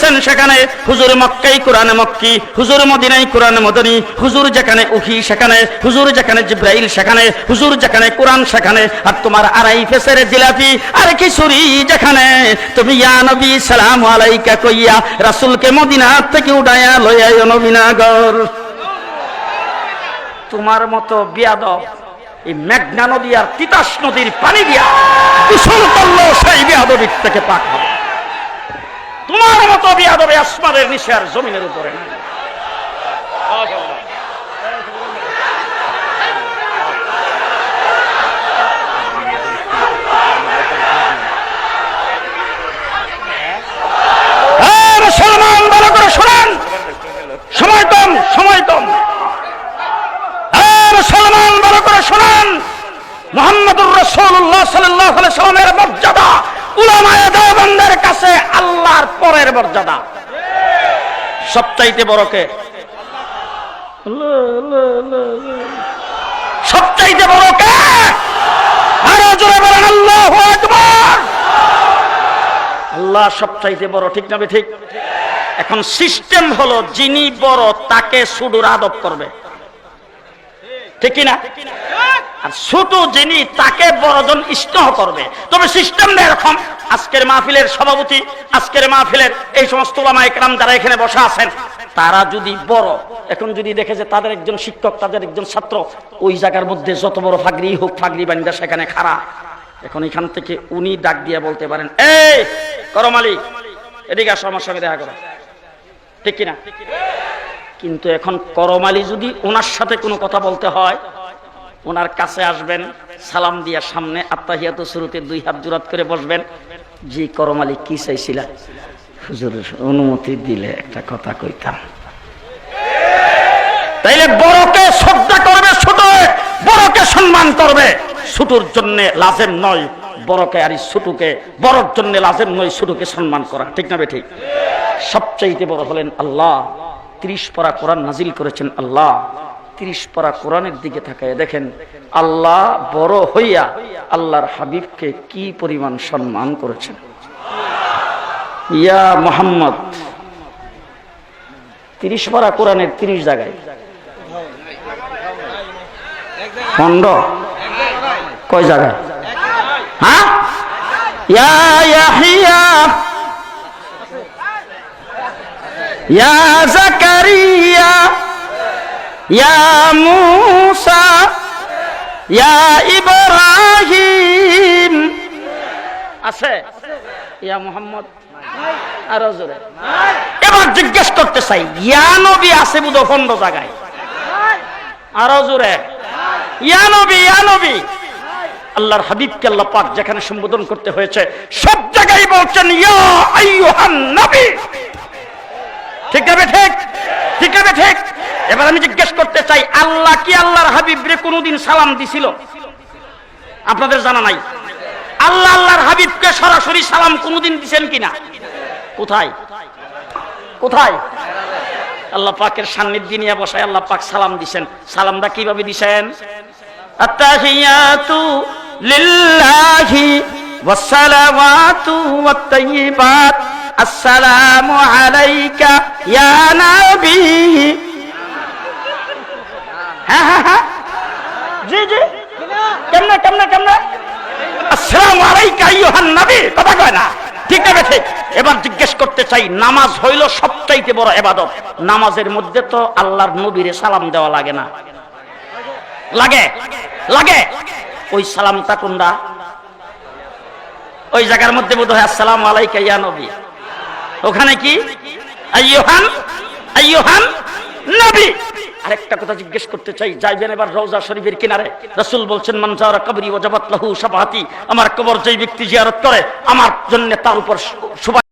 গেছেন সেখানে, হুজুর মক্কায় কোরআনে মক্কি, হুজুর মদিনায় কোরআনে মদনী, হুজুর যেখানে উহি সেখানে, হুজুর যেখানে জিব্রাইল সেখানে, হুজুর যেখানে কোরআন সেখানে, আর তোমার আড়াই ফেসের জিলাপি আর খিচুড়ি যেখানে, তুমি ইয়া নবী সালাম আলাইকা কইয়া রাসূলকে মদিনা থেকে উঠায়া লইয়া নবীনগর। তোমার মতো বিয়াদব এই মেঘনা নদী আর তিতাস নদীর পানি দিয়া গোসল করলো সেই বিয়াদবির থেকে পাক হবে। তোমার মতো বিয়াদবে আসমানের নিচে আর জমিনের উপরে নাই। মুসলমান ভালো করে শোনেন, সময় কম, সময় কম। মুসলমান ভালো করে শোনেন, মুহাম্মদুর রাসূলুল্লাহ সাল্লাল্লাহু আলাইহি ওয়াসাল্লামের মর্যাদা উলামায়ে দেওবন্দের কাছে আল্লাহর পরের মর্যাদা। সবচাইতে বড় কে? সবচাইতে বড় কে? আরো জোরে বলেন আল্লাহু আকবার। আল্লাহ সবচাইতে বড়, ঠিক না ঠিক? এখন সিস্টেম হলো যিনি বড় তাকে সুদূর আদব করবে, ঠিক কিনা? আর ছোট যিনি তাকে বড়জন স্নেহ করবে। তবে সিস্টেমটা এরকম, আজকের মাহফিলের সভাপতি, আজকের মাহফিলের এই সমস্ত উলামা ইকরাম যারা এখানে বসে আছেন, তারা যদি বড়, এখন যদি দেখে যে তাদের একজন শিক্ষক, তাদের একজন ছাত্র ওই জায়গার মধ্যে যত বড় ফাগরি হোক, ফাগরি বান্দা সেখানে খাড়া, এখন এখান থেকে উনি ডাক দিয়ে বলতে পারেন, এই করম আলী এদিকে আসো, আমার সঙ্গে দেখা করো, ঠিক কিনা? কিন্তু এখন করম আলী যদি ওনার সাথে কোনো কথা বলতে হয়, ওনার কাছে আসবেন, সালাম দিয়া সামনে আত্তাহিয়াতু শুরুতে 2 হাত জোড়াত করে বসবেন। জি করম আলী কি চাইছিলা? হুজুর অনুমতি দিলে একটা কথা কইতাম। তাইলে বড়কে শ্রদ্ধা করবে, ছোট বড়কে সম্মান করবে। ছোটর জন্য লাজেম নয় বড়কে, আর ছোটকে বড়র জন্য লাজেম নয় ছোটকে সম্মান করা, ঠিক না ঠিক? সবচাইতে বড় হলেন আল্লাহ। 30 পারা কোরআন নাজিল করেছেন আল্লাহ। 30 পারা কোরআনের দিকে তাকায় দেখেন আল্লাহ বড় হইয়া আল্লাহর হাবিবকে কি পরিমাণ সম্মান করেছেন। ইয়া মুহাম্মদ 30 পারা কোরআনের 30 জায়গায় খন্ড, কয় জায়গায়? হ্যাঁ, ইয়া ইয়াহিয়া, ইয়া জাকারিয়া, ইয়া মুসা, ইয়া ইব্রাহিম আছে, ইয়া মুহাম্মদ আরো জোরে। এবার জিজ্ঞেস করতে চাই, ইয়া নবী আছে বুধ 15 জায়গায়, আরো জোরে ইয়া নবী, ইয়া নবী। আল্লাহর হাবিবকে আল্লাহ পাক যেখানে সম্বোধন করতে হয়েছে সব জায়গায় বলছেন ইয়া আইয়ুহান নবী, ঠিক আছে ঠিক? ঠিক আছে ঠিক? এবার আমি জিজ্ঞেস করতে চাই, আল্লাহ কি আল্লাহর হাবিবরে কোনদিন সালাম দিছিল? আপনাদের জানা নাই? আল্লাহ আল্লাহর হাবিবকে সরাসরি সালাম কোনদিন দিবেন কিনা? কোথায় কোথায়? আল্লাহ পাকের সান্নিধ্যে নিয়ে বসায় আল্লাহ পাক সালাম দিবেন। সালামটা কিভাবে দিবেন? আত্তাহিয়াতু লিল্লাহি ওয়াস সালাওয়াতু ওয়াত তাইয়্যিবাত, আসসালামু আলাইকা ইয়া নবী। হ্যাঁ হ্যাঁ হ্যাঁ, জি জি, কেমনে কেমনে কেমনে? আসসালামু আলাইকা আইয়ুহান নবী, কথা কয় না, ঠিক না ঠিক? এবার জিজ্ঞেস করতে চাই, নামাজ হইল সবচাইতে বড় ইবাদত। নামাজের মধ্যে তো আল্লাহর নবীরে সালাম দেওয়া লাগে না? লাগে লাগে। ওই সালামটা কোনটা? ওই জায়গার মধ্যে বোধ হয় আসসালামু আলাইকা ইয়া নবী, ওখানে কি আইয়ুহান আইয়ুহান নবী। আরেকটা কথা জিজ্ঞেস করতে চাই, যাইবেন এবার রওজা শরীফের কিনারে, রাসূল বলছেন মান যারা কবরি ওয়াজাবাত লাহু শাফাআতি, আমার কবর যেই ব্যক্তি জিয়ারত করে আমার জন্য তার উপর